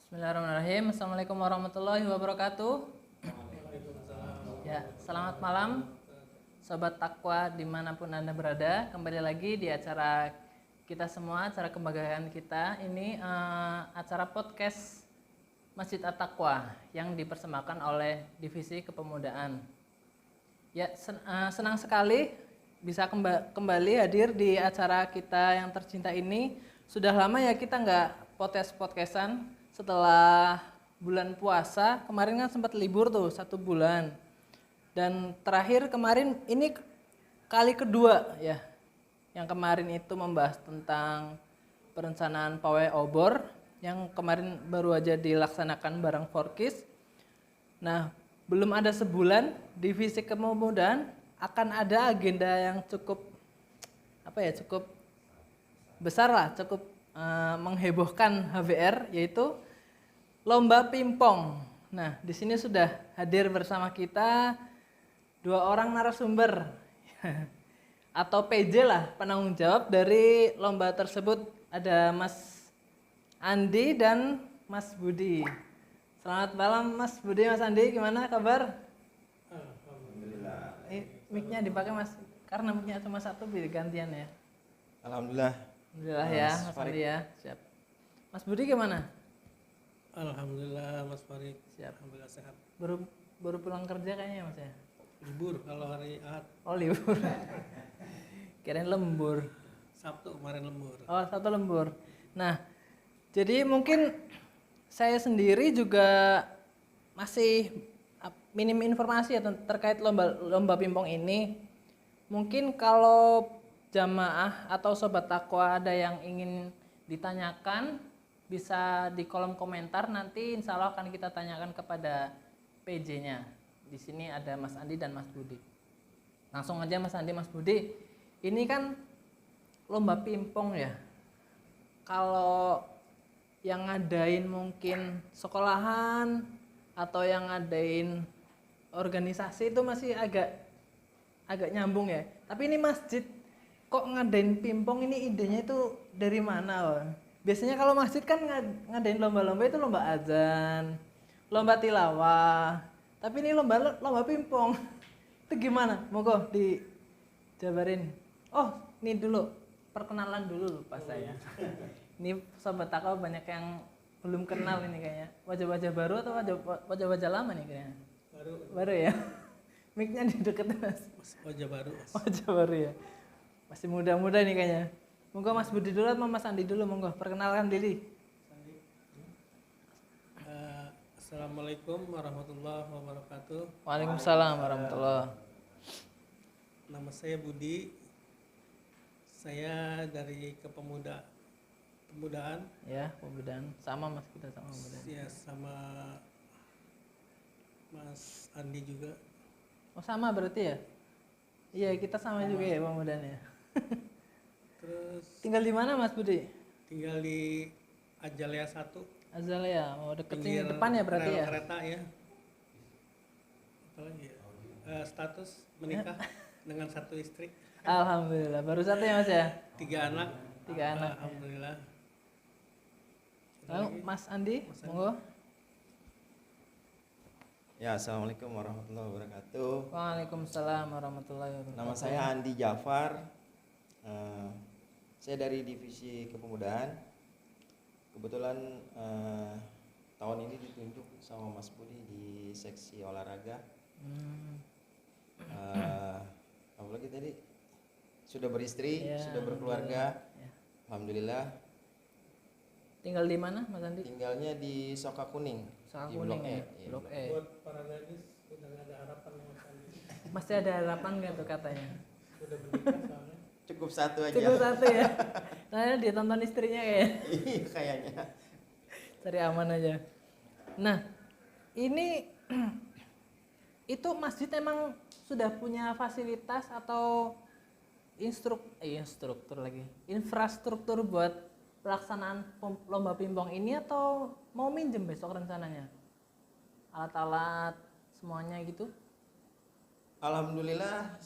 Bismillahirrahmanirrahim. Assalamualaikum warahmatullahi wabarakatuh. Ya, selamat malam Sobat Takwa dimanapun Anda berada. Kembali lagi di acara kita semua, acara kebanggaan kita. Ini acara podcast Masjid At-Taqwa yang dipersembahkan oleh Divisi Kepemudaan. Ya, senang sekali bisa kembali hadir di acara kita yang tercinta ini. Sudah lama ya kita nggak podcastan setelah bulan puasa. Kemarin kan sempat libur tuh 1 bulan. Dan terakhir kemarin ini kali kedua ya. Yang kemarin itu membahas tentang perencanaan pawai obor yang kemarin baru aja dilaksanakan bareng Forkis. Nah, belum ada sebulan Divisi Kepemudaan akan ada agenda yang cukup besar lah, cukup menghebohkan HVR, yaitu lomba pingpong. Nah, di sini sudah hadir bersama kita 2 orang narasumber atau PJ lah, penanggung jawab dari lomba tersebut. Ada Mas Andi dan Mas Budi. Selamat malam Mas Budi, Mas Andi, gimana kabar? Alhamdulillah. Mic-nya dipakai Mas, karena mic-nya cuma satu, biar gantian ya. Alhamdulillah. Alhamdulillah ya, Mas Andi ya. Siap. Mas Budi gimana? Alhamdulillah Mas Farid. Siap. Alhamdulillah sehat. Baru pulang kerja kayaknya Mas ya. Libur kalau hari Ahad. Oh libur. Kirain lembur. Sabtu kemarin lembur. Oh Sabtu lembur. Nah, jadi mungkin saya sendiri juga masih minim informasi ya terkait lomba pingpong ini. Mungkin kalau jamaah atau sobat takwa ada yang ingin ditanyakan, bisa di kolom komentar, nanti insya Allah akan kita tanyakan kepada PJ-nya. Di sini ada Mas Andi dan Mas Budi. Langsung aja Mas Andi, Mas Budi. Ini kan lomba pingpong ya. Kalau yang ngadain mungkin sekolahan atau yang ngadain organisasi itu masih agak nyambung ya. Tapi ini masjid kok ngadain pingpong, ini idenya itu dari mana? Biasanya kalau masjid kan ngadain lomba-lomba itu lomba azan, lomba tilawah. Tapi ini lomba pingpong. Itu gimana? Monggo dijabarin. Oh, ini dulu perkenalan dulu lupa saya. Ini sobat takwa banyak yang belum kenal ini kayaknya. Wajah-wajah baru atau wajah-wajah lama nih kayaknya? Baru ya. Mic-nya di deket Mas. Wajah baru. Mas. Wajah baru ya. Masih muda-muda nih kayaknya. Monggo Mas Budi dulu atau Mas Andi dulu, monggo perkenalkan diri. Assalamualaikum warahmatullahi wabarakatuh. Waalaikumsalam warahmatullahi. Nama saya Budi. Saya dari Kepemudaan. Ya, pembedaan. Sama Mas, kita sama pembedaan. Ya, sama Mas Andi juga. Oh, sama berarti ya? Iya, kita sama juga ya pemudaannya. Terus Tinggal di mana Mas Budi? tinggal di Ajalea 1. Azalea, mau deket sini Pinggir depan ya berarti rel ya? kereta ya. Apalagi ya? Status menikah dengan 1 istri, Alhamdulillah, baru 1 ya Mas ya? 3 anak. 3 anak. Alhamdulillah. Lalu Mas Andi, monggo. Ya, assalamualaikum warahmatullahi wabarakatuh. Waalaikumsalam warahmatullahi wabarakatuh. Nama saya Andi Jafar. Saya dari Divisi Kepemudaan. Kebetulan tahun ini ditunjuk sama Mas Budi di seksi olahraga. Apalagi tadi sudah beristri, Ya, sudah berkeluarga. ya. Alhamdulillah. Tinggal di mana Mas Andi? Tinggalnya di Soka Kuning. Soka di Kuning Blok ya? E. Iya, Blok Blok E. Buat para gadis udah gak ada harapan ya Mas Andi. Masih ada harapan nggak tuh katanya? Udah menikah soalnya. Cukup 1 aja. Cukup 1 ya? Soalnya dia tonton istrinya kayaknya. Iya, kayaknya. Cari aman aja. Nah, ini itu masjid emang sudah punya fasilitas atau instruktur lagi, infrastruktur buat pelaksanaan lomba pingpong ini, atau mau minjem besok rencananya? Alat-alat semuanya gitu? Alhamdulillah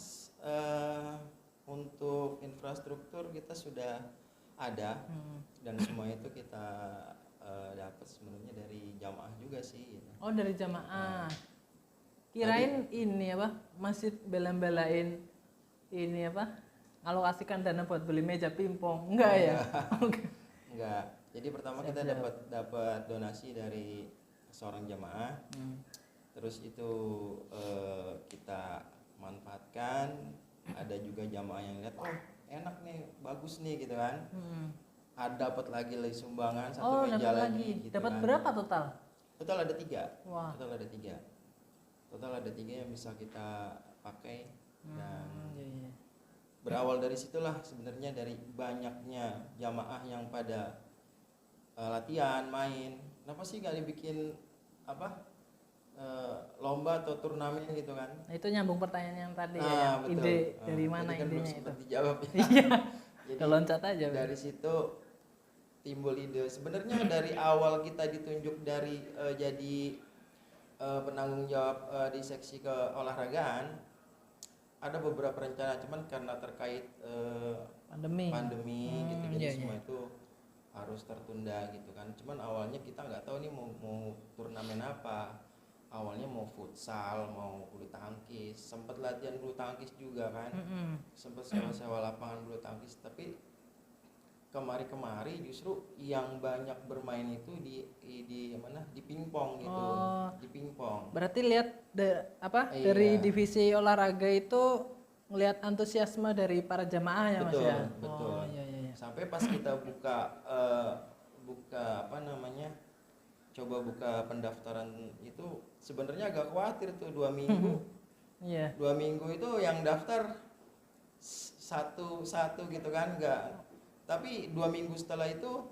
untuk infrastruktur kita sudah ada dan semua itu kita dapat sebenarnya dari jamaah juga sih gitu. Oh, dari jamaah. Kirain ini apa? Masjid bela-belain ini apa? Alokasikan dana buat beli meja pingpong. Enggak ya? Enggak. Jadi pertama kita dapat donasi dari seorang jamaah. Terus itu kita manfaatkan. Ada juga jamaah yang lihat, oh enak nih, bagus nih gitu kan. Dapat lagi sumbangan satu meja lagi. Gitu dapat kan. berapa total? Total ada 3. Wah. Total ada 3 yang bisa kita pakai. Dan Iya. berawal dari situlah sebenarnya, dari banyaknya jamaah yang pada latihan main, kenapa sih nggak dibikin lomba atau turnamen gitu kan. Nah, itu nyambung pertanyaan yang tadi ya, yang betul. ide dari mana kan idenya itu? Dijawab ya. Iya. Jadi Loncat aja. dari situ timbul ide. Sebenarnya dari awal kita ditunjuk dari jadi penanggung jawab di seksi keolahragaan, ada beberapa rencana, cuman karena terkait pandemi gitu, jadi semua itu harus tertunda gitu kan. Cuman awalnya kita nggak tahu nih mau turnamen apa. Awalnya mau futsal, mau bulu tangkis, sempat latihan bulu tangkis juga kan, sempat sewa lapangan bulu tangkis. Tapi kemari justru yang banyak bermain itu di mana, di pingpong gitu. Di pingpong. Berarti lihat dari divisi olahraga itu ngelihat antusiasme dari para jamaah ya, Mas ya. Betul. Iya. Sampai pas kita buka coba buka pendaftaran itu, sebenarnya agak khawatir tuh 2 minggu. Iya. 2 minggu itu yang daftar satu gitu kan, enggak. Tapi 2 minggu setelah itu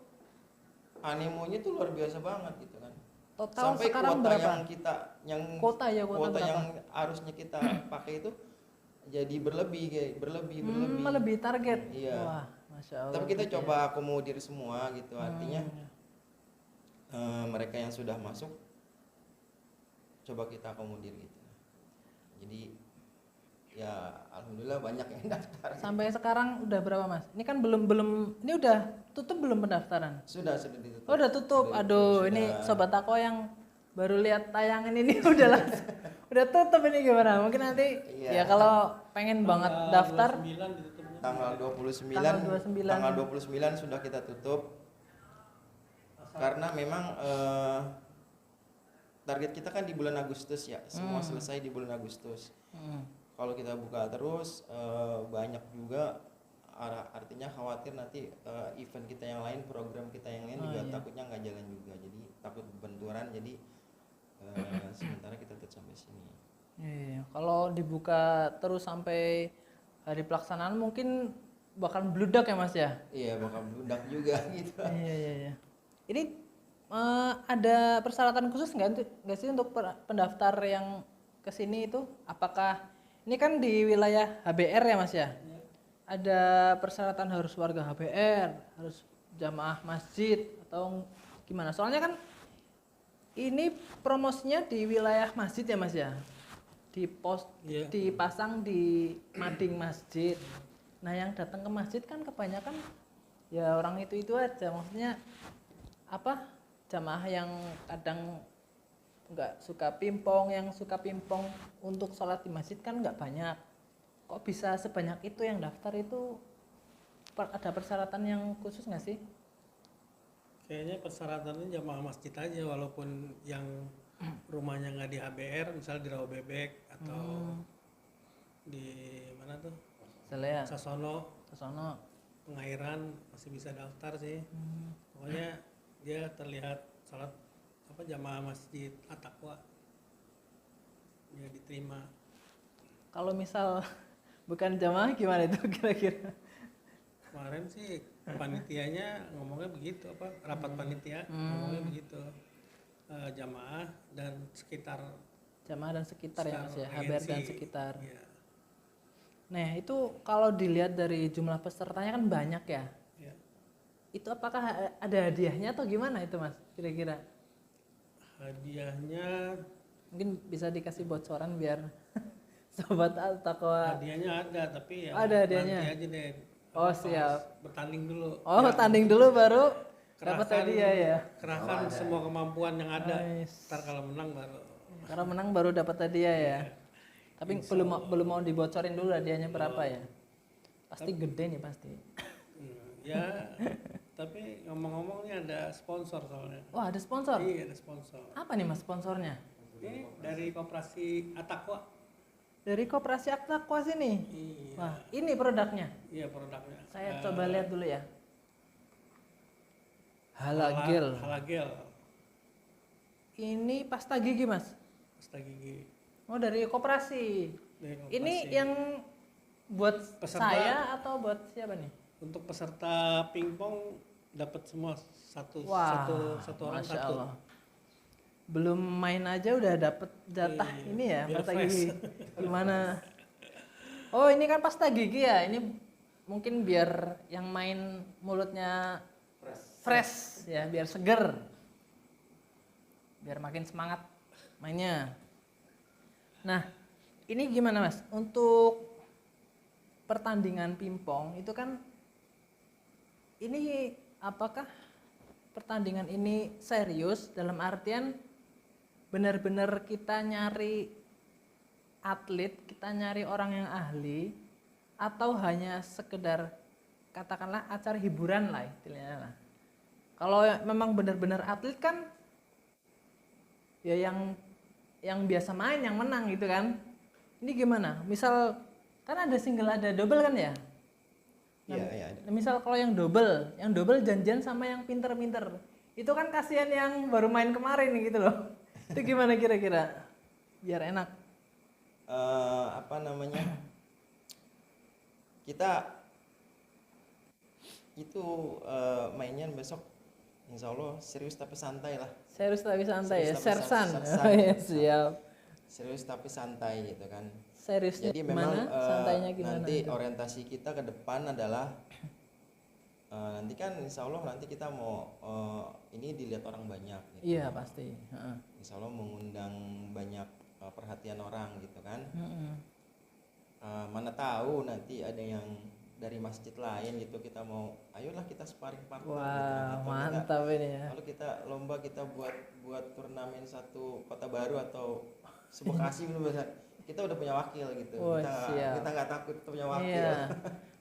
animonya tuh luar biasa banget gitu kan. Total Sampai sekarang kuota berapa? kuota berapa? yang harusnya kita pakai itu jadi berlebih. Melebihi target. Iya. Wah, Masya Allah. Tapi kita coba akomodir semua gitu, artinya mereka yang sudah masuk coba kita akomodir gitu. Jadi ya alhamdulillah banyak yang daftar. Sampai sekarang udah berapa, Mas? Ini kan belum ini udah tutup belum pendaftaran? Sudah ditutup. Oh, udah tutup. Aduh, ini sobat Tako yang baru lihat tayangan ini udah tutup ini gimana? Mungkin nanti ya kalau pengen banget daftar 29 ditutupnya. Tanggal 29 sudah kita tutup. Karena memang target kita kan di bulan Agustus ya, semua selesai di bulan Agustus. Kalau kita buka terus banyak juga, artinya khawatir nanti event kita yang lain, program kita yang lain juga takutnya nggak jalan juga, jadi takut benturan, jadi sementara kita tetap sampai sini. Iya. Kalau dibuka terus sampai hari pelaksanaan mungkin bakal bludak ya, Mas ya? Iya, bakal bludak juga gitu. Iya. Ini ada persyaratan khusus nggak sih untuk pendaftar yang kesini itu? Apakah ini kan di wilayah HBR ya, Mas ya? Ada persyaratan harus warga HBR, harus jamaah masjid atau gimana? Soalnya kan ini promosinya di wilayah masjid ya, Mas ya? Dipasang di mading masjid. Nah, yang datang ke masjid kan kebanyakan ya orang itu aja, maksudnya jamaah yang kadang nggak suka pingpong, yang suka pingpong untuk sholat di masjid kan nggak banyak. Kok bisa sebanyak itu yang daftar? Itu ada persyaratan yang khusus nggak sih? Kayaknya persyaratannya jamaah masjid aja, walaupun yang rumahnya nggak di HBR, misal di Rawabebek atau di mana tuh? Sasono, Pengairan masih bisa daftar sih. Pokoknya dia terlihat salat jamaah masjid At-Taqwa, dia diterima. Kalau misal bukan jamaah gimana itu kira-kira? Kemarin sih panitianya ngomongnya begitu, rapat panitia ngomongnya begitu, jamaah dan sekitar ya, Mas ya, HBR dan sekitar. Iya. Nah, itu kalau dilihat dari jumlah pesertanya kan banyak ya. Iya. Itu apakah ada hadiahnya atau gimana itu, Mas? Kira-kira? Hadiahnya Mungkin bisa dikasih bocoran biar sobat Al-Taqwa. Hadiahnya ada, tapi ya ada hadiahnya. nanti aja deh. Oh, siap. Bertanding dulu. Oh, tanding dulu baru dapat hadiah ya. Kerahkan semua kemampuan yang ada. Nice. Ntar kalau menang baru. Karena menang baru dapat hadiah ya. Iya. Tapi Insya belum mau dibocorin dulu hadiahnya berapa ya. Pasti gede nih pasti. Ya, tapi ngomong-ngomong ini ada sponsor soalnya. Wah, ada sponsor. Iya, ada sponsor. Apa nih Mas sponsornya? Ini dari Koperasi Atakwa. Dari Koperasi Aqua sini. Iya. Wah, ini produknya. Iya produknya. Saya coba lihat dulu ya. Halagel. Halagel. Ini pasta gigi, Mas. Pasta gigi. Oh, dari koperasi. Dari Koperasi. Ini yang buat Peserta. saya atau buat siapa nih? Untuk peserta pingpong dapat semua satu orang Masya satu. Allah. Belum main aja udah dapet jatah Iya, ini ya, biar pasta fresh. gigi. Gimana? Oh, ini kan pasta gigi ya. Ini mungkin biar yang main mulutnya fresh ya, biar seger. Biar makin semangat mainnya. Nah, ini gimana Mas? Untuk pertandingan pingpong itu kan ini apakah pertandingan ini serius dalam artian benar-benar kita nyari atlet, kita nyari orang yang ahli atau hanya sekedar katakanlah acara hiburan lah istilahnya lah. Kalau memang benar-benar atlet kan ya yang biasa main yang menang gitu kan. Ini gimana? Misal kan ada single ada double kan ya? Iya, iya. ada. Nah, misal kalau yang double janjian sama yang pinter-pinter. Itu kan kasihan yang baru main kemarin gitu loh. Itu gimana kira-kira? Biar enak. Apa namanya? Kita itu mainnya besok insya Allah serius tapi santai lah. Serius tapi santai ya, Serius tapi sersan. sersan. Oh iya, siap. Serius tapi santai gitu kan. Seriusnya Jadi gimana? memang Santainya gimana? nanti itu? orientasi kita ke depan adalah nanti kan insya Allah nanti kita mau ini dilihat orang banyak gitu. Iya pasti. Heeh. Insya Allah mengundang banyak perhatian orang gitu kan. Heeh. Mana tahu nanti ada yang dari masjid lain gitu kita mau ayolah kita sparring partner gitu. Wah, Atau mantap ini ya. kalau kita lomba kita buat turnamen satu kota baru atau sebekasi belum bisa kita udah punya wakil gitu. Oh, siap. Kita nggak takut kita punya wakil. Iya.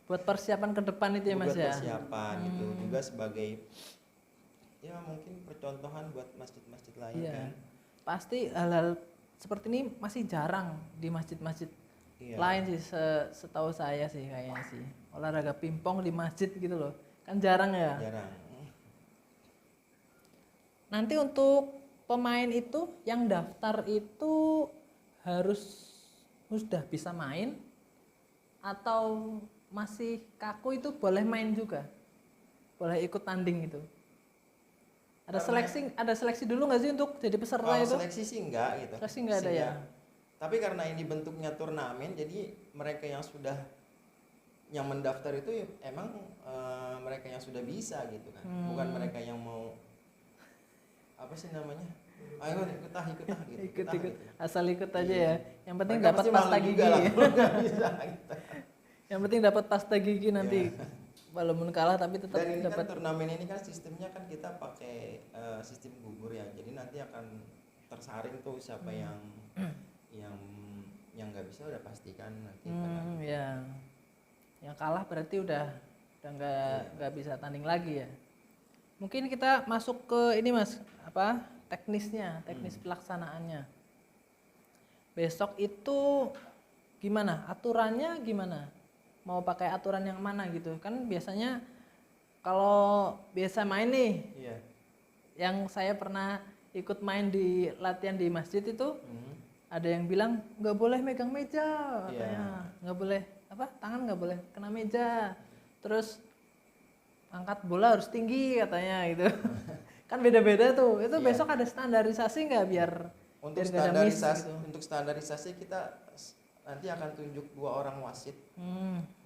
Buat persiapan ke depan itu ya Mas Buat ya. persiapan gitu juga sebagai ya mungkin percontohan buat masjid-masjid lain Iya. kan. Pasti hal-hal seperti ini masih jarang di masjid-masjid Iya. lain sih setahu saya sih kayaknya sih. Olahraga pingpong di masjid gitu loh. Kan jarang ya. Jarang. Nanti untuk pemain itu yang daftar itu harus sudah bisa main atau masih kaku itu boleh main juga, boleh ikut tanding itu. Ada seleksi dulu nggak sih untuk jadi peserta Kalau itu? seleksi sih enggak gitu. Seleksi nggak ada ya? Tapi karena ini bentuknya turnamen, jadi mereka yang sudah yang mendaftar itu emang mereka yang sudah bisa gitu kan, bukan mereka yang mau apa sih namanya? Ayo ikut ah gitu. Ikut gitu. asal ikut aja Iya. ya. Yang penting Mereka dapat pasti pasta malu gigi. juga lah kalau nggak bisa gitu. Yang penting dapat pasta gigi nanti. Walaupun kalah tapi tetap Dan ini dapat. kan turnamen ini kan sistemnya kan kita pakai sistem gugur ya. Jadi nanti akan tersaring tuh siapa yang nggak bisa udah pastikan nanti kan. Ya. Yang kalah berarti udah nggak bisa tanding lagi ya. Mungkin kita masuk ke ini Mas, apa? Teknis pelaksanaannya. Besok itu gimana? Aturannya gimana? Mau pakai aturan yang mana gitu? Kan biasanya kalau biasa main nih, Iya. yang saya pernah ikut main di latihan di masjid itu, ada yang bilang nggak boleh megang meja, katanya. Nggak boleh apa? Tangan nggak boleh kena meja. Terus angkat bola harus tinggi katanya gitu. Kan beda-beda tuh. Itu besok ada standarisasi nggak biar Untuk biar nggak ada miss standarisasi gitu. untuk standarisasi kita nanti akan tunjuk 2 orang wasit.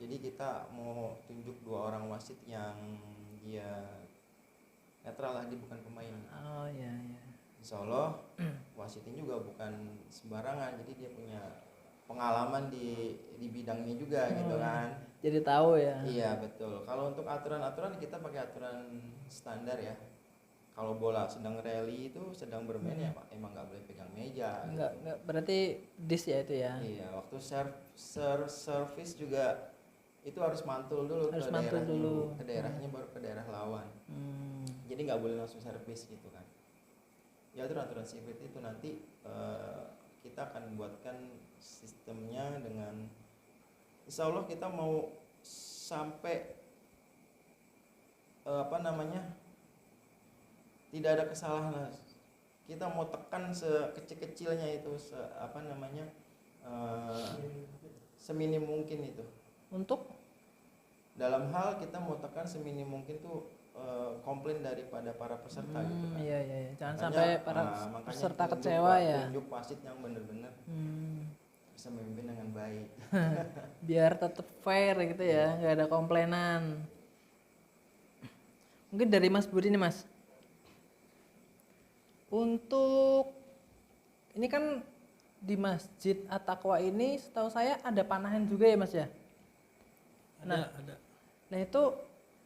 Jadi kita mau tunjuk 2 orang wasit yang dia netral lah, dia bukan pemain. Oh iya. Insya Allah wasitnya juga bukan sembarangan, jadi dia punya pengalaman di bidangnya juga gitu kan. Jadi tahu ya. Iya betul. Kalau untuk aturan-aturan kita pakai aturan standar ya. Kalau bola sedang rally itu sedang bermain ya Pak, emang nggak boleh pegang meja. Enggak berarti dis ya itu ya. Iya, waktu service juga itu harus mantul dulu Harus ke mantul daerahnya, dulu. ke daerahnya baru ke daerah lawan. Jadi nggak boleh langsung servis gitu kan. Ya aturan sirkuit itu nanti kita akan buatkan sistemnya dengan, insya Allah kita mau sampai tidak ada kesalahan lah. Kita mau tekan sekecil-kecilnya itu seminim mungkin itu. Untuk Dalam hal kita mau tekan seminim mungkin tuh komplain daripada para peserta gitu kan. iya. Jangan Makanya, sampai para makanya peserta tunjuk kecewa ya. Tunjuk wasit yang benar-benar bisa memimpin dengan baik. Biar tetap fair gitu ya, nggak ada komplainan. Mungkin dari Mas Budi nih Mas. Untuk ini kan di Masjid At-Taqwa ini setahu saya ada panahan juga ya Mas ya. Ada. Nah itu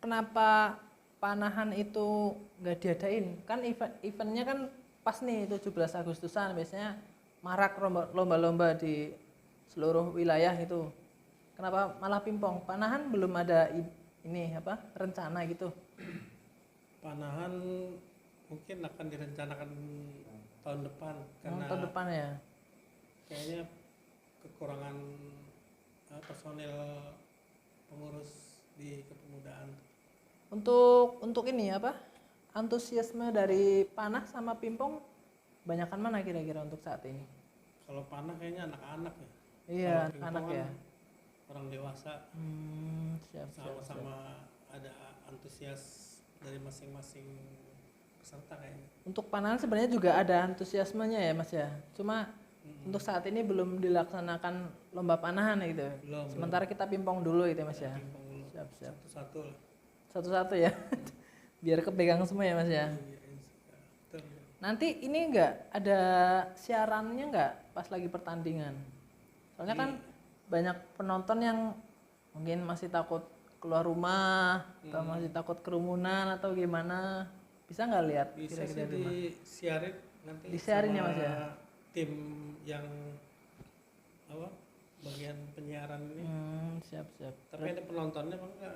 kenapa panahan itu nggak diadain? Kan eventnya kan pas nih 17 Agustusan biasanya marak lomba-lomba di seluruh wilayah itu. Kenapa malah pingpong? Panahan belum ada rencana gitu. Panahan mungkin akan direncanakan tahun depan karena Tahun depan ya. kayaknya kekurangan personil pengurus di kepemudaan. Untuk ini antusiasme dari panah sama pingpong banyakan mana kira-kira untuk saat ini? Kalau panah kayaknya anak-anak ya. Iya, Kalau pingpong anak kan ya. orang dewasa. Siap. Sama-sama ada antusias dari masing-masing peserta kayaknya. Untuk panahan sebenarnya juga ada antusiasmenya ya Mas ya. Cuma untuk saat ini belum dilaksanakan lomba panahan gitu. Sementara kita pingpong dulu gitu ya Mas ya. Pingpong dulu. Siap. Satu-satu lah. Satu-satu ya. Biar kepegang semua ya Mas ya. Betul. Nanti ini enggak ada siarannya enggak pas lagi pertandingan? Soalnya kan banyak penonton yang mungkin masih takut keluar rumah atau masih takut kerumunan atau gimana. Bisa nggak lihat? Bisa kira-kira sih di rumah? disiarin nanti Disiarin ya, sama Mas, ya? tim yang bagian penyiaran ini. Siap. Tapi ada penontonnya apa enggak?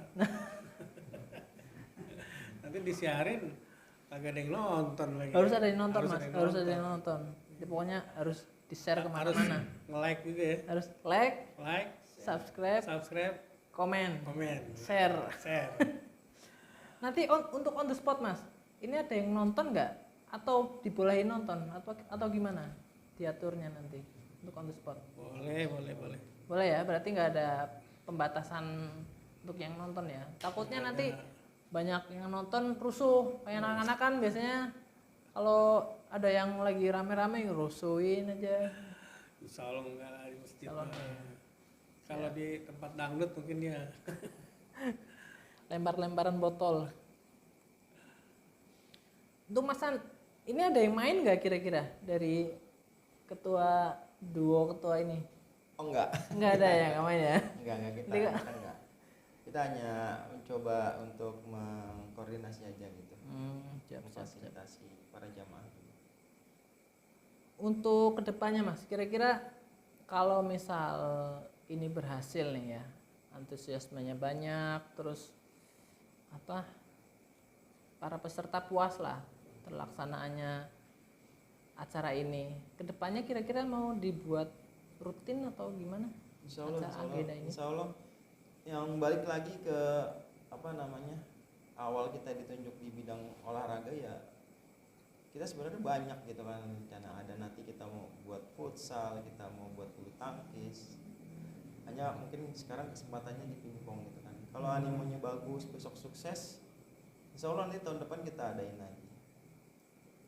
Nanti disiarin kagak ada yang nonton lagi. Harus ada yang nonton Mas, harus ada nonton. yang nonton. Jadi pokoknya harus di-share Harus kemana-mana. nge-like juga ya. Harus like, Like, subscribe, komen, komen, share. share. Nanti untuk on the spot Mas, ini ada yang nonton nggak? Atau dibolehin nonton? Atau gimana diaturnya nanti untuk on the spot? Boleh. Boleh ya, berarti nggak ada pembatasan untuk yang nonton ya. Takutnya nanti banyak yang nonton rusuh, kayak anak-anak kan biasanya kalau ada yang lagi rame-rame rusuhin aja. Insya Allah enggak lah di masjid. Insya Allah mah. enggak. Kalau di tempat dangdut mungkin ya. Lempar-lemparan botol. Untuk Mas San, ini ada yang main nggak kira-kira dari duo ketua ini? Oh enggak. Nggak ada ya, nggak main ya? Enggak kita Enggak. kan enggak. Kita hanya mencoba untuk mengkoordinasi aja gitu. Siap. Memfasilitasi para jamaah. Untuk kedepannya Mas, kira-kira kalau misal ini berhasil nih ya, antusiasmenya banyak, terus para peserta puas lah terlaksanaannya acara ini. Kedepannya kira-kira mau dibuat rutin atau gimana? Insya Allah yang balik lagi ke awal kita ditunjuk di bidang olahraga ya, kita sebenarnya banyak gitu kan rencana. Ada nanti kita mau buat futsal, kita mau buat bulu tangkis, hanya mungkin sekarang kesempatannya di pingpong gitu kan. Kalau animonya bagus, besok sukses, insya Allah nanti tahun depan kita adain lagi.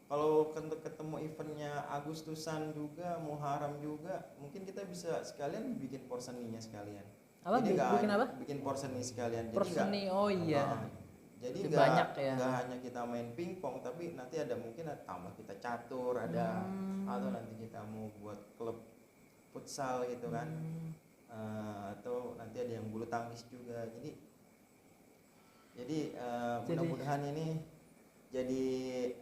Kalau ketemu eventnya Agustusan juga, Muharram juga, mungkin kita bisa sekalian bikin porseninya sekalian. Jadi bikin apa? Bikin porseni sekalian. Porseni, oh iya. Jadi banyak ya. Nggak hanya kita main pingpong, tapi nanti ada mungkin tambah kita catur, atau nanti kita mau buat klub futsal gitu kan. Atau nanti ada yang bulu tangkis juga. Jadi mudah-mudahan ini jadi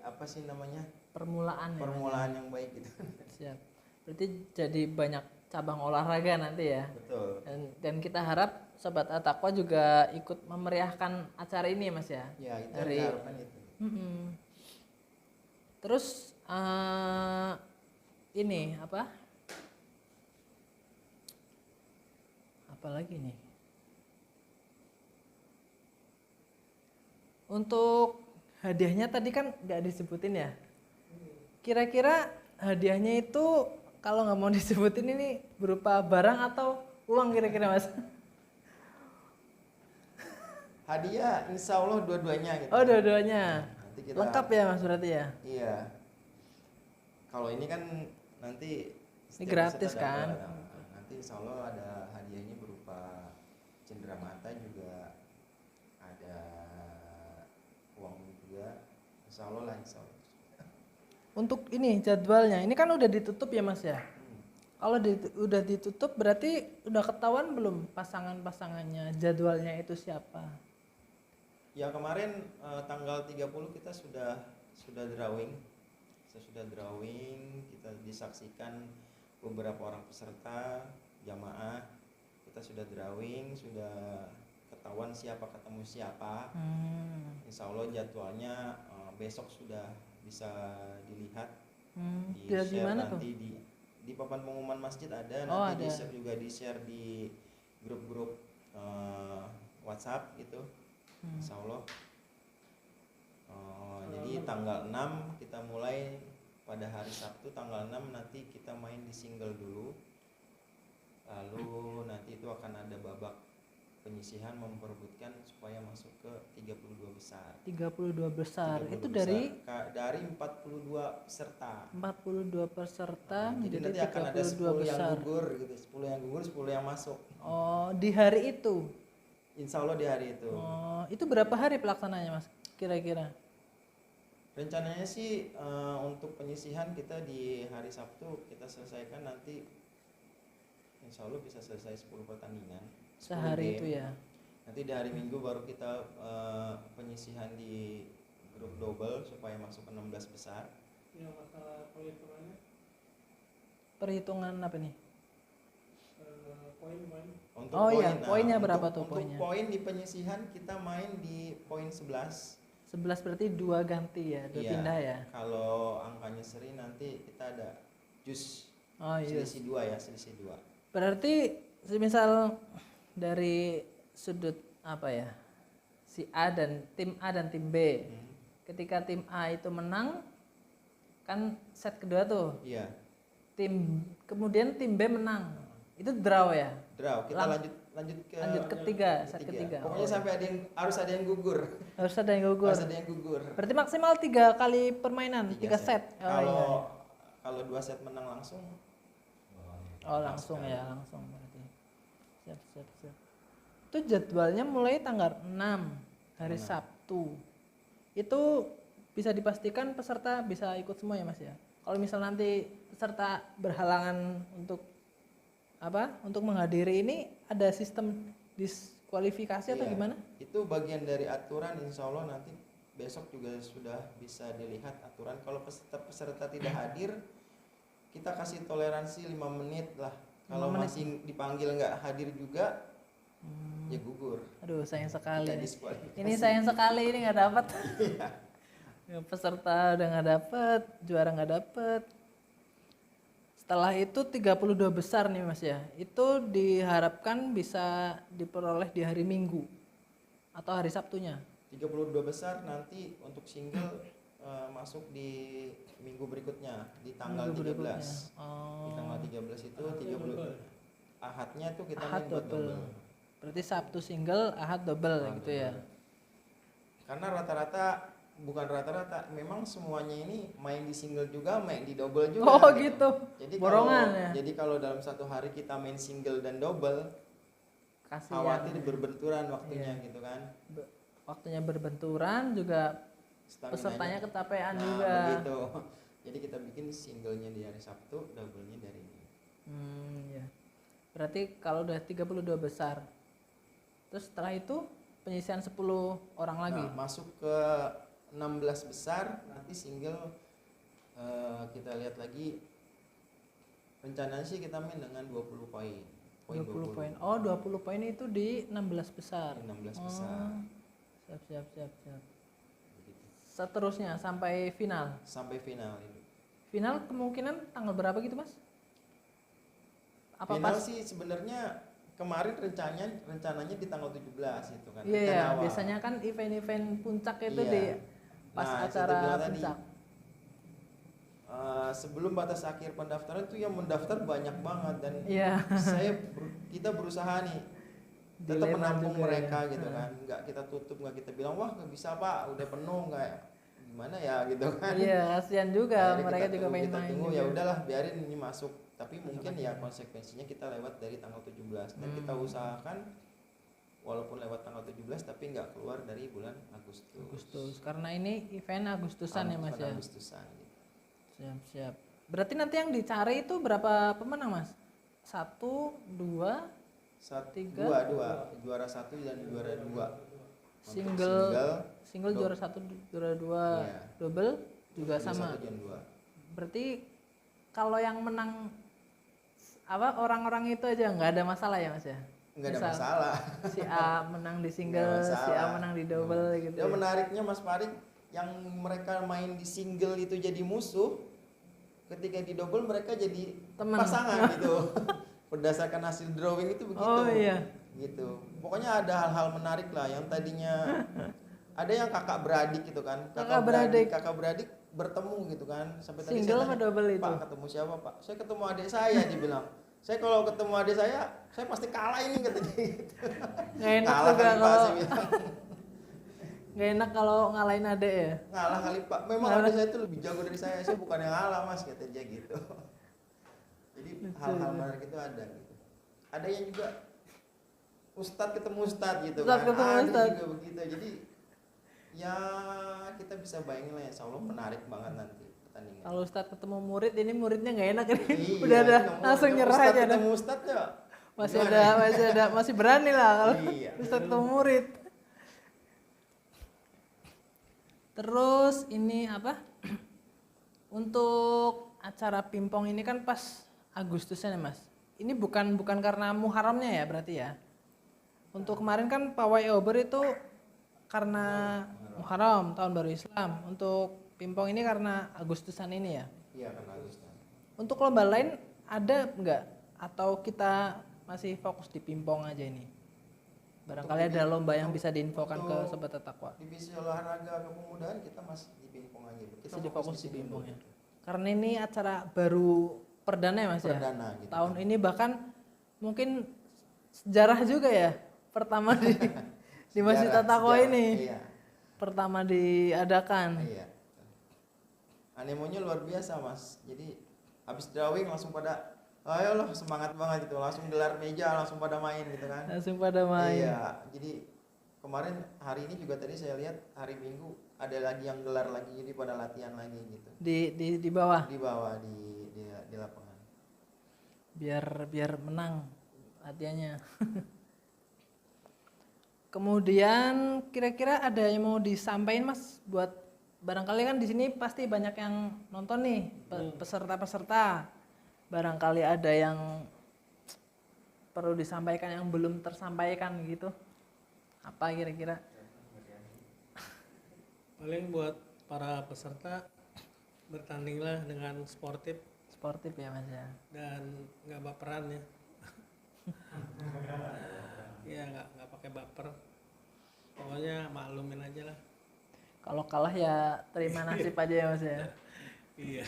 apa sih namanya, Permulaan ya. permulaan yang baik gitu. Siap. Berarti jadi banyak cabang olahraga nanti ya. Betul. Dan kita harap Sobat Atakwa juga ikut memeriahkan acara ini Mas ya. Ya, itu Dari- yang diharapkan itu. Terus ini apa? Apalagi nih? Untuk hadiahnya tadi kan nggak disebutin ya. Kira-kira hadiahnya itu kalau nggak mau disebutin ini berupa barang atau uang kira-kira Mas? Hadiah insya Allah dua-duanya gitu. Oh, dua-duanya. Nanti kita, Lengkap ya Mas berarti ya? Iya. Kalau ini kan nanti Ini setiap gratis peserta kan? dapat. Nanti insya Allah ada hadiahnya berupa cenderamata juga, ada uang juga. Insya Allah lah, insya Allah. Untuk ini jadwalnya, ini kan udah ditutup ya Mas ya? Kalau udah ditutup berarti udah ketahuan belum pasangan-pasangannya, jadwalnya itu siapa? Ya kemarin tanggal 30 kita sudah drawing. Sudah drawing, kita disaksikan beberapa orang peserta, jamaah. Kita sudah drawing, sudah ketahuan siapa ketemu siapa. Insya Allah jadwalnya besok sudah bisa dilihat. Di Di share mana tuh? nanti di papan pengumuman masjid ada, Oh, nanti ada. juga di share di grup-grup WhatsApp gitu. Insya Allah. Jadi tanggal 6 kita mulai, pada hari Sabtu tanggal 6 nanti kita main di single dulu. Lalu nanti itu akan ada babak penyisihan memperebutkan supaya masuk ke 32 besar. 32 besar. 32 Itu besar. dari 42 peserta. 42 peserta Jadi menjadi nanti akan ada 32 10 yang besar. gugur gitu, 10 yang gugur, 10 yang masuk. Oh, di hari itu. Insya Allah di hari itu. Oh, itu berapa hari pelaksananya Mas? Kira-kira? Rencananya sih untuk penyisihan kita di hari Sabtu kita selesaikan nanti, insya Allah bisa selesai 10 pertandingan. 10 Sehari game. itu ya. Nanti di hari Minggu baru kita penyisihan di grup double supaya masuk ke 16 besar. Yang masalah perhitungannya, Perhitungan apa nih? poin-poin. Untuk Oh iya, nah, poinnya untuk- berapa tuh untuk poinnya? poin di penyisihan kita main di poin 11. 11 berarti 2 ganti ya, 2 Iya. pindah ya. Kalau angkanya seri nanti kita ada jus Oh iya. selisih 2 ya, selisih 2. Berarti semisal dari sudut apa ya? Si A dan tim A dan tim B. Ketika tim A itu menang kan set kedua tuh. Iya, Kemudian tim B menang. Itu draw ya. draw. Kita lanjut ke Lanjut ketiga, set ketiga. Pokoknya Oh, sampai harus ada yang gugur. harus ada yang gugur. Harus ada yang gugur. Berarti maksimal 3 kali permainan, 3 set. Oh, Kalau iya. kalau 2 set menang langsung, Oh langsung ya, langsung berarti. Siap, siap, siap. Itu jadwalnya mulai tanggal 6 hari Sabtu. Itu bisa dipastikan peserta bisa ikut semua ya Mas ya. Kalau misal nanti peserta berhalangan untuk apa? Untuk menghadiri ini ada sistem diskualifikasi atau iya, gimana? itu bagian dari aturan. Insya Allah nanti besok juga sudah bisa dilihat aturan. Kalau peserta tidak hadir, kita kasih toleransi 5 menit lah. Kalau 5 menit. masih dipanggil nggak hadir juga, ya gugur. Aduh sayang sekali. Kita nih. diskualifikasi. Ini sayang sekali ini nggak dapat. Peserta udah nggak dapet, juara nggak dapet. Setelah itu 32 besar nih Mas ya. Itu diharapkan bisa diperoleh di hari Minggu atau hari Sabtunya. 32 besar nanti untuk single masuk di minggu berikutnya di tanggal Minggu 13. berikutnya. Di tanggal 13 itu Ahadnya 30 double. Ahadnya tuh kita Ahad main buat double. double. Berarti Sabtu single, Ahad double Ahad gitu ya. double. Karena rata-rata, bukan rata-rata, memang semuanya ini main di single juga, main di double juga. Oh gitu. Jadi Borongan kalau, ya. Jadi kalau dalam satu hari kita main single dan double, Kasihan. khawatir berbenturan waktunya Iya. gitu kan. Waktunya berbenturan juga Staminanya. pesertanya kecapean Nah, juga. begitu. Jadi kita bikin singlenya di hari Sabtu, doublenya dari ini. Ya. Berarti kalau udah 32 besar, terus setelah itu penyisian 10 orang lagi. Nah, masuk ke 16 besar nanti single kita lihat lagi, rencananya sih kita main dengan 20 poin. 20 poin. Oh, 20 poin itu di 16 besar. 16 besar. Siap. Begitu. Seterusnya sampai final. Sampai final itu. Final kemungkinan tanggal berapa gitu, Mas? Apa Final pas? sih sebenarnya kemarin rencananya di tanggal 17 itu kan. Iya, rencana awal. biasanya kan event-event puncak itu Iya. di pas Nah, acara saya bilang tadi, puncak. sebelum batas akhir pendaftaran itu yang mendaftar banyak banget dan Iya. kita berusaha nih tetap Dilema menampung juga mereka ya. gitu kan, nggak kita tutup, nggak kita bilang wah nggak bisa pak udah penuh, nggak gimana ya gitu kan. Iya, kasihan juga Akhirnya mereka kita juga tunggu, pengen kita main tunggu, juga. ya udahlah biarin ini masuk, tapi mungkin ya konsekuensinya kita lewat dari tanggal 17 dan kita usahakan walaupun lewat tanggal 17 tapi nggak keluar dari bulan Agustus. Karena ini event Agustusan ya, Mas ya. Agustusan gitu. Siap. Berarti nanti yang dicari itu berapa pemenang, Mas? 1, 2, Tiga. Dua juara 1 dan juara 2. single juara 1, juara 2, Iya. double juga sama. 1 dan 2. Berarti kalau yang menang apa orang-orang itu aja nggak ada masalah ya, Mas ya? Nggak ada Misal masalah. Si A menang di Nggak single, si A masalah. menang di double gitu. Dan menariknya Mas Farid, yang mereka main di single itu jadi musuh, ketika di double mereka jadi Teman. pasangan gitu. Berdasarkan hasil drawing itu begitu. Oh iya. Gitu. Pokoknya ada hal-hal menarik lah yang tadinya ada yang kakak beradik gitu kan. Kakak beradik bertemu gitu kan. Sampai tadi Single saya apa tanya, double itu? Pak ketemu siapa Pak? Saya ketemu adik saya, dibilang. Saya kalau ketemu adik saya pasti kalah ini katanya gitu. Nggak enak Kalah juga kali Pak, kalau saya bilang. nggak enak kalau ngalahin adek ya. Ngalah kali Pak. Memang adik saya itu lebih jago dari saya bukan yang ngalah Mas, kata dia gitu. Jadi hal-hal menarik itu ada gitu. Ada yang juga ustadz ketemu ustadz gitu Ustadz kan. ketemu Ada ustadz. juga begitu. Jadi ya kita bisa bayangin lah, insya Allah menarik banget nanti pertandingan. Kalau Ustadz ketemu murid, ini muridnya nggak enak ini. Iya, Udah ada ketemu langsung nyerah ustadz aja dah. ketemu ustadz ya. Masih berani lah kalau Iya. Ustadz ketemu murid. Terus ini apa? Untuk acara pingpong ini kan pas Agustusan ya, Mas. Ini bukan karena Muharramnya ya berarti ya. Untuk kemarin kan pawai obor itu karena Muharram, tahun baru Islam. Untuk pingpong ini karena Agustusan ini ya. Iya kan Agustus. Untuk lomba lain ada nggak? Atau kita masih fokus di pingpong aja ini? Barangkali ada lomba yang bisa diinfokan ke Sobat Takwa. Divisi olahraga kepemudaan kita masih di pingpong aja. Kita Masih difokus di sini pingpong dulu. ya. Karena ini acara baru perdana ya, Mas ya. Perdana gitu. Tahun ini bahkan mungkin sejarah juga ya. Pertama di Masjid Takwa Sejarah, ini. Iya. Pertama diadakan. Iya. Anemonya luar biasa Mas. Jadi habis drawing langsung pada ayo loh semangat banget gitu. Langsung gelar meja langsung pada main gitu kan. Langsung pada main. Iya. Jadi kemarin hari ini juga tadi saya lihat hari Minggu ada lagi yang gelar lagi, jadi pada latihan lagi gitu. Di bawah. Di bawah di lapangan. Biar menang latihannya. Kemudian kira-kira ada yang mau disampaikan, Mas, buat barangkali kan di sini pasti banyak yang nonton nih, peserta-peserta. Barangkali ada yang perlu disampaikan yang belum tersampaikan gitu. Apa kira-kira? Paling buat para peserta bertandinglah dengan sportif Sportif ya, Mas ya. dan nggak baperan ya. Iya nggak pakai baper. Pokoknya maklumin aja lah. Kalau kalah ya terima nasib aja ya, Mas ya. Iya.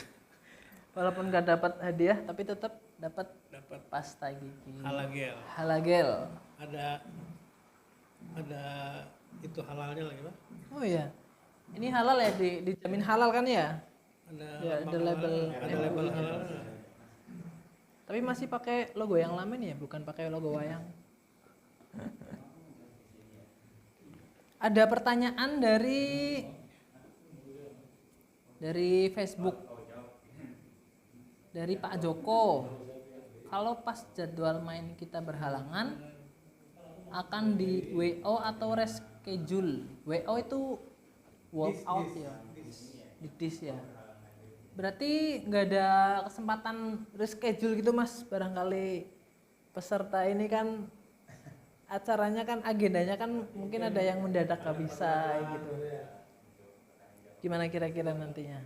Walaupun nggak dapat hadiah tapi tetap dapat Dapat pasta gigi. halagel. Halagel. Ada itu halalnya lagi Pak. Oh iya. Ini halal ya, dijamin halal kan ya? Ya, ada label. Ada label halal. Tapi masih pakai logo yang lama nih ya, bukan pakai logo wayang. Ada pertanyaan dari Facebook. Dari Pak Joko. kalau pas jadwal main kita berhalangan akan di WO atau reschedule. WO itu walkout ya, di dis ya. Berarti nggak ada kesempatan reschedule gitu mas, barangkali peserta ini kan acaranya kan agendanya kan mungkin ada yang mendadak gak bisa gitu. Gimana kira-kira nantinya?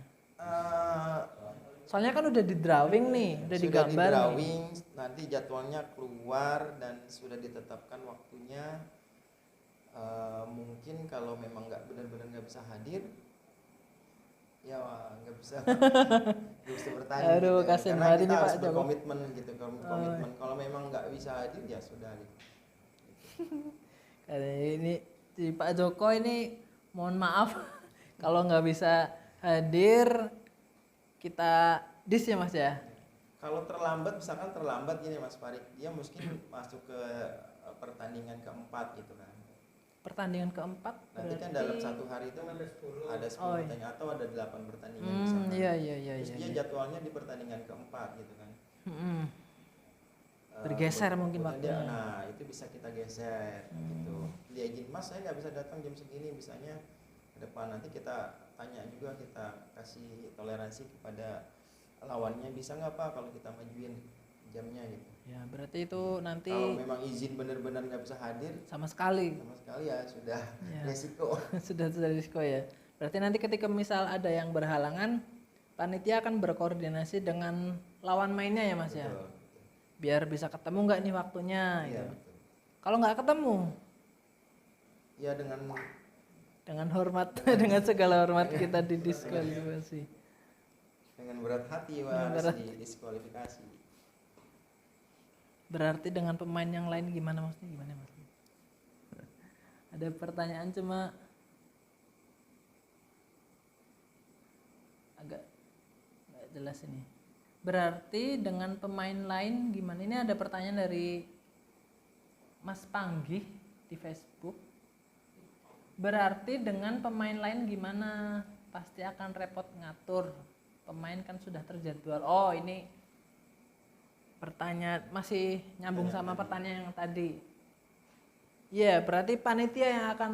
Soalnya kan udah di drawing nih, udah Sudah digambar di nih. drawing, nanti jadwalnya keluar dan sudah ditetapkan waktunya. Mungkin kalau memang nggak benar-benar nggak bisa hadir, ya nggak bisa nggak bisa bertanding. Aduh, gitu. kasihan Karena banget kita ini, harus Pak Joko. berkomitmen gitu, komitmen. Kalau memang nggak bisa hadir ya sudah. Gitu. Ini si Pak Joko ini mohon maaf kalau nggak bisa hadir kita dis ya mas ya. Kalau terlambat, misalkan terlambat gini Mas Farid, dia mungkin masuk ke pertandingan keempat gitu kan. Pertandingan keempat Nanti kan berarti- dalam satu hari itu ada 10 Oh, iya. pertandingan atau ada 8 pertandingan misalkan. Iya. Terus dia jadwalnya di pertandingan keempat gitu kan. Mm-mm. Bergeser mungkin kemudian dia, waktunya. nah itu bisa kita geser gitu. Dia izin Mas saya nggak bisa datang jam segini, misalnya ke depan nanti kita tanya juga, kita kasih toleransi kepada lawannya, bisa nggak Pak kalau kita majuin jamnya gitu. Ya berarti itu nanti Kalau memang izin benar-benar nggak bisa hadir sama sekali sama sekali ya sudah Ya. resiko. sudah risiko ya. Berarti nanti ketika misal ada yang berhalangan, panitia akan berkoordinasi dengan lawan mainnya ya mas ya. Betul. Biar bisa ketemu nggak nih waktunya. Iya Gitu. betul. Kalau nggak ketemu, Ya dengan hormat, dengan segala hormat kita didiskualifikasi. dengan berat hati Dengan harus berat. didiskualifikasi. Berarti dengan pemain yang lain gimana maksudnya? Gimana maksudnya? Ada pertanyaan cuma agak nggak jelas ini. Berarti dengan pemain lain gimana? Ini ada pertanyaan dari Mas Panggih di Facebook. Berarti dengan pemain lain gimana? Pasti akan repot ngatur. Pemain kan sudah terjadwal. Oh ini pertanyaan masih nyambung sama pertanyaan yang tadi. Iya, berarti panitia yang akan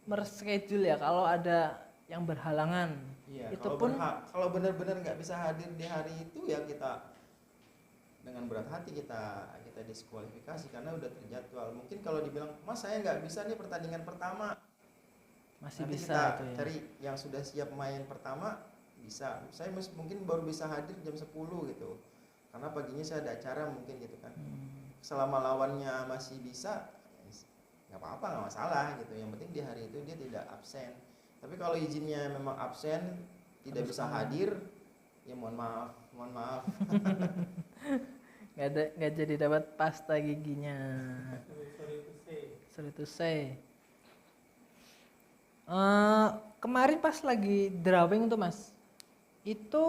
merschedule ya kalau ada yang berhalangan. Iya, Itu kalau pun kalau benar-benar nggak bisa hadir di hari itu ya kita dengan berat hati kita diskualifikasi karena udah terjadwal. Mungkin kalau dibilang Mas saya nggak bisa nih pertandingan pertama, masih nanti bisa kita itu ya. cari yang sudah siap main pertama bisa. Saya mungkin baru bisa hadir jam 10 gitu. Karena paginya saya ada acara mungkin gitu kan. Selama lawannya masih bisa, nggak apa-apa, nggak masalah gitu. Yang penting di hari itu dia tidak absen. Tapi kalau izinnya memang absen, tidak bisa hadir, ya mohon maaf. Nggak jadi dapat pasta giginya. Sorry to say. Kemarin pas lagi drawing tuh mas, itu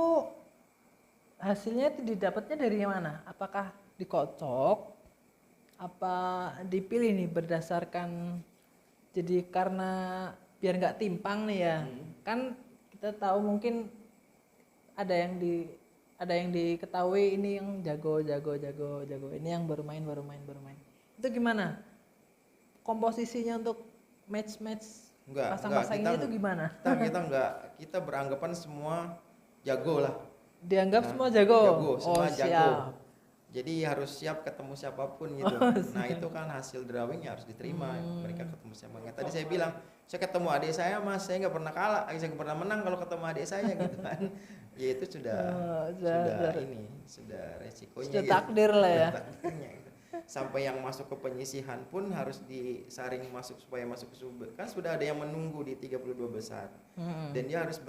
hasilnya didapatnya dari mana? Apakah dikocok? Apa dipilih nih berdasarkan? Jadi karena biar nggak timpang nih ya, kan kita tahu mungkin ada yang diketahui ini yang jago, ini yang baru main. Itu gimana? Komposisinya untuk match pasang-pasangnya itu gimana? Kita beranggapan semua jago lah. Dianggap Nah, semua jago. semua Oh, jago. siap. Jadi harus siap ketemu siapapun gitu. Nah itu kan hasil drawing ya harus diterima. Mereka ketemu siapa. Tadi saya bilang, saya ketemu adik saya mas, saya nggak pernah kalah, saya nggak pernah menang kalau ketemu adik saya gitu kan. Ya itu sudah resikonya. Sudah gitu. takdir lah ya. Sudah takdirnya, gitu. Sampai yang masuk ke penyisihan pun harus disaring masuk supaya masuk ke sub. Kan sudah ada yang menunggu di 32 besar. Dan dia harus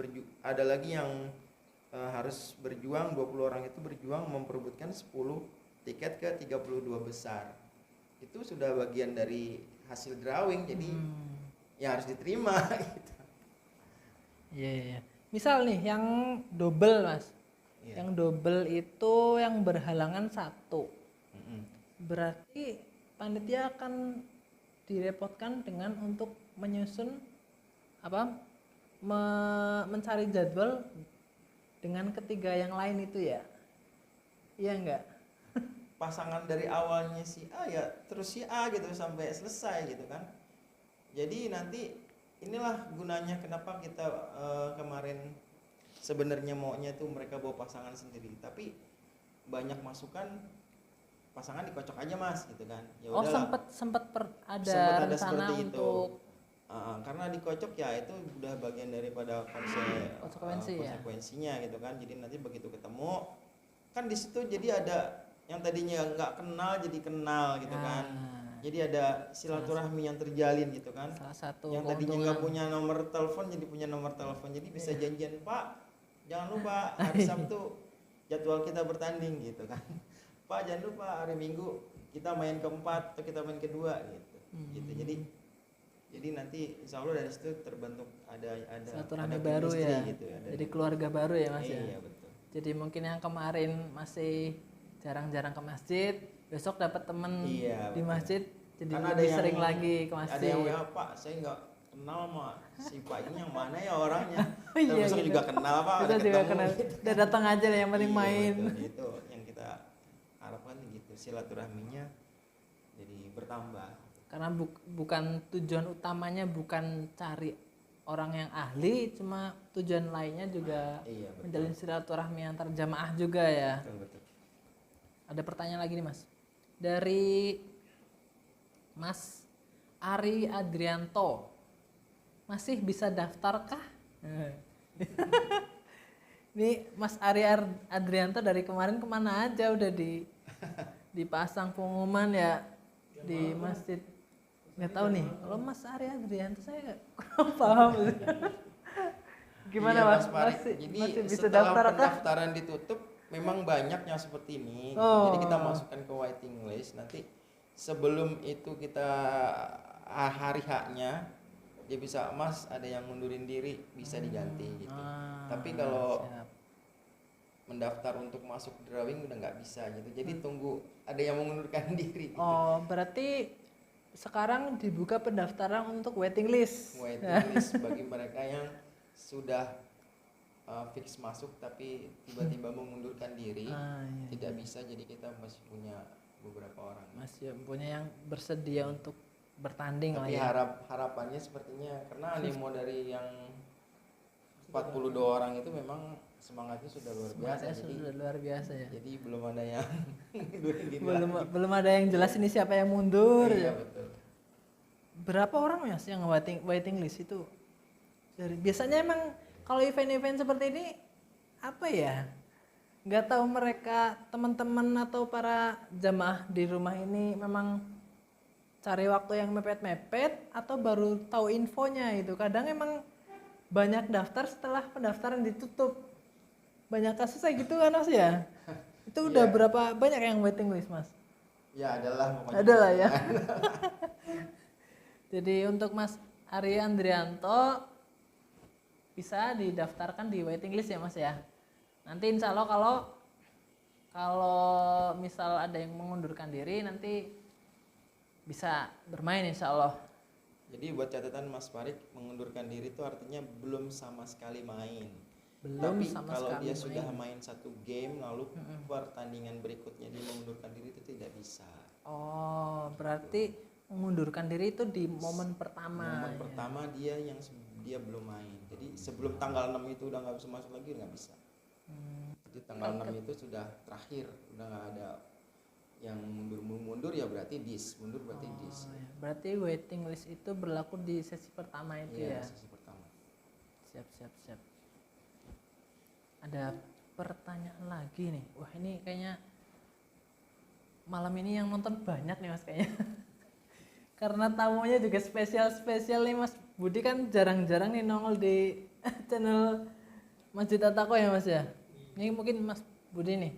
ada lagi yang harus berjuang, 20 orang itu berjuang memperebutkan 10 tiket ke 32 besar. Itu sudah bagian dari hasil drawing, jadi ya harus diterima gitu. Iya. Misal nih yang double mas, Iya. yang double itu yang berhalangan 1. Berarti panitia akan direpotkan dengan untuk menyusun mencari jadwal dengan ketiga yang lain itu ya, iya enggak? pasangan dari awalnya si A ya terus si A gitu sampai selesai gitu kan. Jadi nanti inilah gunanya kenapa kita kemarin sebenarnya maunya tuh mereka bawa pasangan sendiri, tapi banyak masukan pasangan dikocok aja mas gitu kan. Ya Oh, udahlah. sempet ada Sempet ada rencana seperti itu. untuk Karena dikocok ya itu udah bagian daripada konsekuensinya gitu kan. Jadi nanti begitu ketemu kan di situ jadi ada yang tadinya nggak kenal jadi kenal gitu kan. Jadi ada silaturahmi yang terjalin gitu kan. salah satu Yang tadinya nggak punya nomor telepon jadi punya nomor telepon. Jadi bisa janjian, Pak, jangan lupa hari Sabtu jadwal kita bertanding gitu kan. Pak, jangan lupa hari Minggu kita main keempat atau kita main kedua gitu. Gitu. Jadi nanti insya Allah dari situ terbentuk ada silaturahmi baru chemistry ya. gitu ya. Jadi keluarga baru ya mas ya. Iya betul. Jadi mungkin yang kemarin masih jarang-jarang ke masjid, besok dapat temen Iya, di betul. masjid, jadi Karena lebih sering lagi ke masjid. Ada yang WA, Pak, saya nggak kenal sama si Pak ini yang mana ya orangnya. Iya, Besok gitu. juga kenal Pak, Kita udah juga ketemu kenal. gitu. Udah datang aja lah yang penting Iya, main. betul. Itu yang kita harapkan gitu, silaturahminya jadi bertambah. Karena bukan tujuan utamanya bukan cari orang yang ahli, cuma tujuan lainnya juga Iya, betul. menjalin silaturahmi antar jamaah juga ya. Betul. Ada pertanyaan lagi nih mas, dari Mas Ari Adrianto, masih bisa daftarkah? Ini Mas Ari Adrianto dari kemarin kemana aja udah dipasang pengumuman ya di masjid. Nggak tahu nih, kalau Mas Ari Adrianto saya kurang paham. Gimana Iya, mas? Farid. Masih Jadi bisa setelah daftar kah? pendaftaran ditutup, memang banyak yang seperti ini. Oh. Jadi kita masukkan ke waiting list. Nanti sebelum itu kita hari haknya dia bisa, Mas ada yang mundurin diri bisa diganti gitu. Tapi kalau Siap. mendaftar untuk masuk drawing udah nggak bisa gitu. Jadi tunggu ada yang mengundurkan diri. Gitu. Oh, berarti sekarang dibuka pendaftaran untuk waiting list. Waiting list bagi mereka yang sudah fix masuk tapi tiba-tiba mengundurkan diri Iya. tidak bisa, jadi kita masih punya beberapa orang. Masih punya yang bersedia untuk bertanding Tapi lah ya. harapannya sepertinya karena animo dari yang 42 orang itu memang semangatnya sudah luar biasa. Semangatnya sudah luar biasa ya. Jadi belum ada yang mundurin diri Belum ada yang jelas ini siapa yang mundur. lagi. Iya ya. betul. Berapa orang mas yang waiting list itu? Biasanya emang kalau event-event seperti ini apa ya? Nggak tahu mereka teman-teman atau para jamaah di rumah ini memang cari waktu yang mepet-mepet atau baru tahu infonya itu. Kadang emang banyak daftar setelah pendaftaran ditutup. Banyak kasus kayak gitu kan mas ya? Itu udah Iya. berapa banyak yang waiting list mas? Ya adalah pokoknya. Adalah ya. Jadi untuk Mas Ari Andrianto bisa didaftarkan di waiting list ya Mas ya. Nanti insya Allah kalau misal ada yang mengundurkan diri nanti bisa bermain insya Allah. Jadi buat catatan Mas Farid, mengundurkan diri itu artinya belum sama sekali main. Belum Tapi sama kalau sekali dia sudah main. main satu game lalu pertandingan berikutnya dia mengundurkan diri itu tidak bisa. Oh, berarti mengundurkan diri itu di momen pertama. Momen ya. pertama dia belum main. Jadi sebelum tanggal 6 itu udah nggak bisa masuk lagi, nggak bisa. Jadi tanggal 6 itu sudah terakhir, udah nggak ada yang mundur ya berarti mundur berarti dis. Oh, ya. Berarti waiting list itu berlaku di sesi pertama itu Iya, ya. sesi pertama. Siap. Ada pertanyaan lagi nih. Wah ini kayaknya malam ini yang nonton banyak nih mas kayaknya. Karena tamunya juga spesial nih mas. Budi kan jarang-jarang nih nongol di channel Masjid Atako ya mas ya. Ini mungkin mas Budi nih.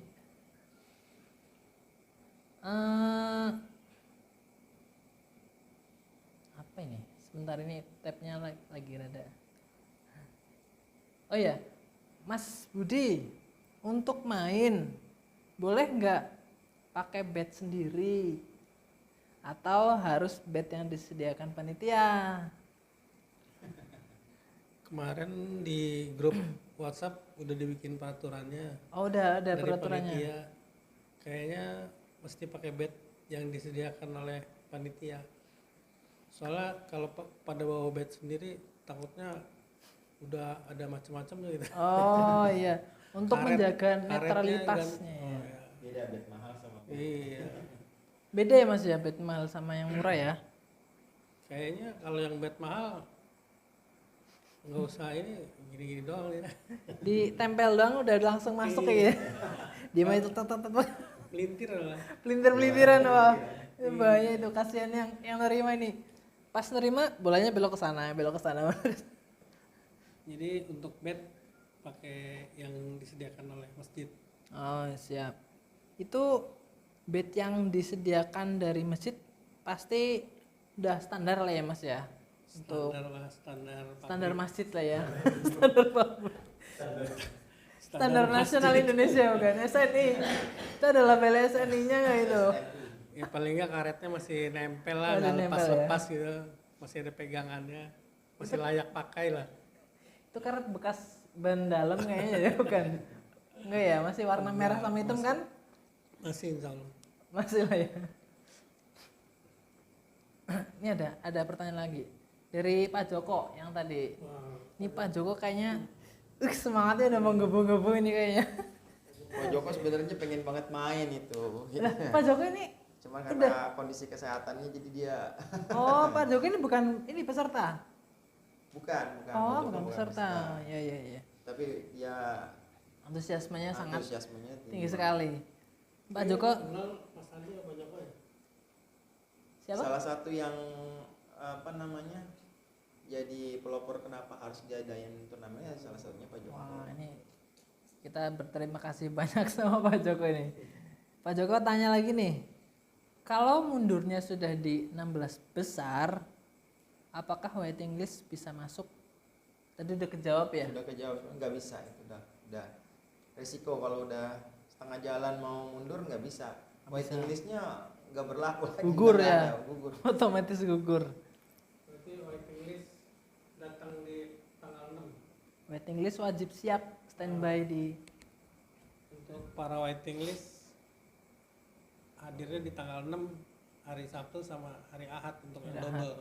Apa ini? Sebentar ini tabnya lagi rada. Oh ya, Mas Budi, untuk main boleh nggak pakai bed sendiri atau harus bed yang disediakan panitia? Kemarin di grup WhatsApp udah dibikin peraturannya Oh udah ada dari peraturannya. panitia. Kayaknya mesti pakai bed yang disediakan oleh panitia. Soalnya kalau pada bawa bed sendiri takutnya udah ada macam-macam gitu. Oh iya, untuk menjaga Karetnya netralitasnya oh, ya. ya. Beda bed mahal sama Iya. Beda ya Mas ya, bed mahal sama yang murah ya. Kayaknya kalau yang bed mahal nggak usah ini gini-gini doang ya. Ditempel doang udah langsung masuk ya. Dia mah itu Melintir lah. pelintir-pelintiran wah. Itu bahaya itu, kasihan yang nerima ini. Pas nerima bolanya belok ke sana, belok ke sana. Jadi untuk bed pakai yang disediakan oleh masjid. Oh, siap. Itu bed yang disediakan dari masjid pasti udah standar lah ya Mas ya. Untuk Standar lah, standar pabrik. masjid lah ya. Standar pabrik. Standar nasional masjid. Indonesia bukan SNI. Itu ada label SNI-nya nggak itu? Ya paling nggak karetnya masih nempel lah, Masih nggak nempel lepas-lepas gitu. Masih ada pegangannya, masih layak pakai lah. Itu karet bekas ban dalam kayaknya ya bukan? Enggak ya, masih warna merah sama hitam kan? Masih insya Allah. Masih lah ya. Ini ada pertanyaan lagi dari Pak Joko yang tadi. Ini Pak Joko kayaknya semangatnya udah menggebu-gebu ini kayaknya. Pak Joko sebenarnya pengen banget main itu. Lah, Pak Joko ini Cuman karena kondisi kesehatannya jadi dia oh, Pak Joko ini bukan ini peserta. bukan Oh, Pak Joko bukan peserta. Ya ya ya. Tapi ya Antusiasmenya sangat antusiasmenya tinggi sekali. Pak Joko Kenal Mas Andi apa Joko ya? siapa? salah satu yang apa namanya jadi pelopor kenapa harus diadain turnamennya salah satunya Pak Joko. Wah, ini kita berterima kasih banyak sama Pak Joko ini. Pak Joko tanya lagi nih, kalau mundurnya sudah di 16 besar, apakah waiting list bisa masuk? Tadi udah kejawab ya? Udah kejauh nggak bisa itu udah resiko kalau udah setengah jalan mau mundur nggak bisa. Waiting listnya nggak berlaku lagi. Gugur nggak ya? ada, gugur. Otomatis gugur. Berarti waiting list datang di tanggal 6. Waiting list wajib siap standby di Untuk para waiting list hadirnya di tanggal 6 hari Sabtu sama hari Ahad untuk yang double.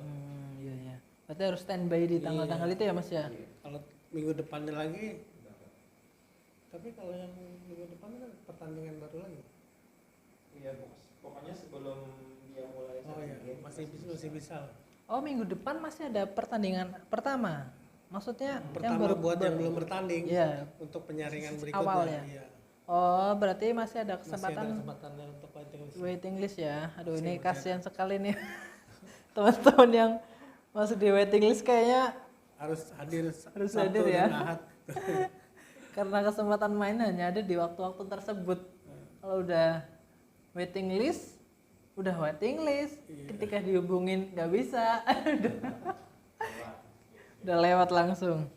Iya iya. Berarti harus standby di tanggal-tanggal itu ya Mas ya? Kalau minggu depannya lagi, tapi kalau yang minggu depan kan pertandingan baru lagi. Iya bos. Pokoknya sebelum dia mulai Oh iya, masih bisa lah. Oh, minggu depan masih ada pertandingan pertama. Maksudnya yang Pertama buat yang belum bertanding, Iya. untuk penyaringan berikutnya. Awalnya. Iya. Oh, berarti masih ada Masih ada kesempatan kesempatannya untuk waiting list. waiting list ya. Aduh, Masih ini masih kasihan sekali nih teman-teman yang masuk di waiting list kayaknya Harus hadir Harus Sabtu hadir ya. dan Ahad. karena kesempatan main hanya ada di waktu-waktu tersebut. Kalau udah waiting list, udah waiting list. Iya. Ketika dihubungin nggak bisa, udah lewat langsung.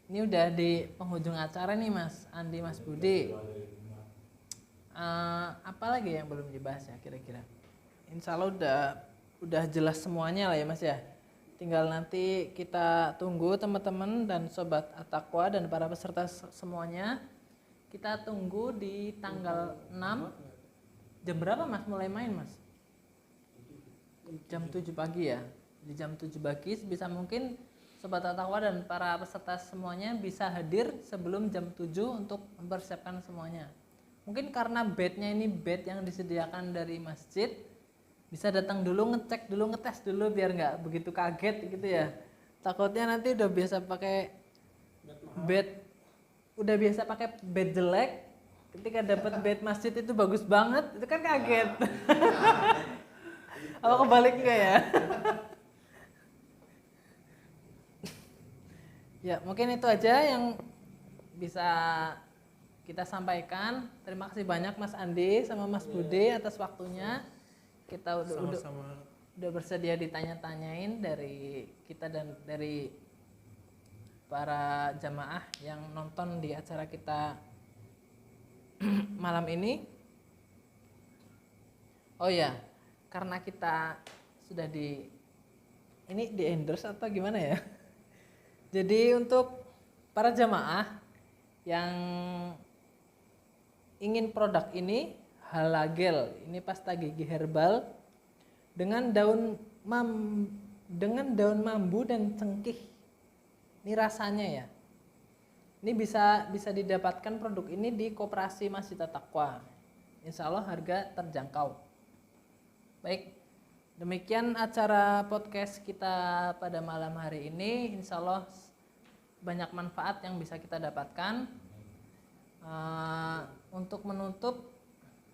Ini udah di penghujung acara nih Mas Andi, Mas Budi. Apa lagi yang belum dibahas ya kira-kira? Insya Allah udah jelas semuanya lah ya Mas ya. Tinggal nanti kita tunggu teman-teman dan sobat At-Taqwa dan para peserta semuanya. Kita tunggu di tanggal 6. Jam berapa Mas mulai main Mas? Jam 7 pagi ya. Di jam 7 pagi bisa mungkin sobat At-Taqwa dan para peserta semuanya bisa hadir sebelum jam 7 untuk mempersiapkan semuanya. Mungkin karena bednya ini bed yang disediakan dari masjid, bisa datang dulu, ngecek dulu, ngetes dulu biar nggak begitu kaget gitu ya. Takutnya nanti udah biasa pakai bed, udah biasa pakai bed jelek, ketika dapat bed masjid itu bagus banget, itu kan kaget. Apa kebalik enggak ya? Ya mungkin itu aja yang bisa kita sampaikan. Terima kasih banyak Mas Andi sama Mas Budi atas waktunya. Kita Sama-sama. udah bersedia ditanya-tanyain dari kita dan dari para jamaah yang nonton di acara kita malam ini. Oh ya, karena kita sudah di endorse atau gimana ya? Jadi untuk para jamaah yang ingin produk ini halagel, ini pasta gigi herbal dengan dengan daun mambu dan cengkeh. Ini rasanya ya. Ini bisa didapatkan produk ini di Koperasi Masjid At-Taqwa. Insya Allah harga terjangkau. Baik, demikian acara podcast kita pada malam hari ini. Insya Allah banyak manfaat yang bisa kita dapatkan. Untuk menutup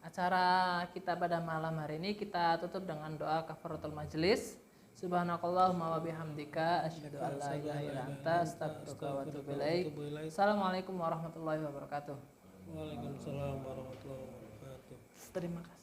acara kita pada malam hari ini, kita tutup dengan doa kafaratul majlis. Subhanakallahumma wa bihamdika asyhadu an la ilaha illa anta astaghfiruka wa atubu ilaik. Assalamualaikum warahmatullahi wabarakatuh. Waalaikumsalam warahmatullahi wabarakatuh. Terima kasih.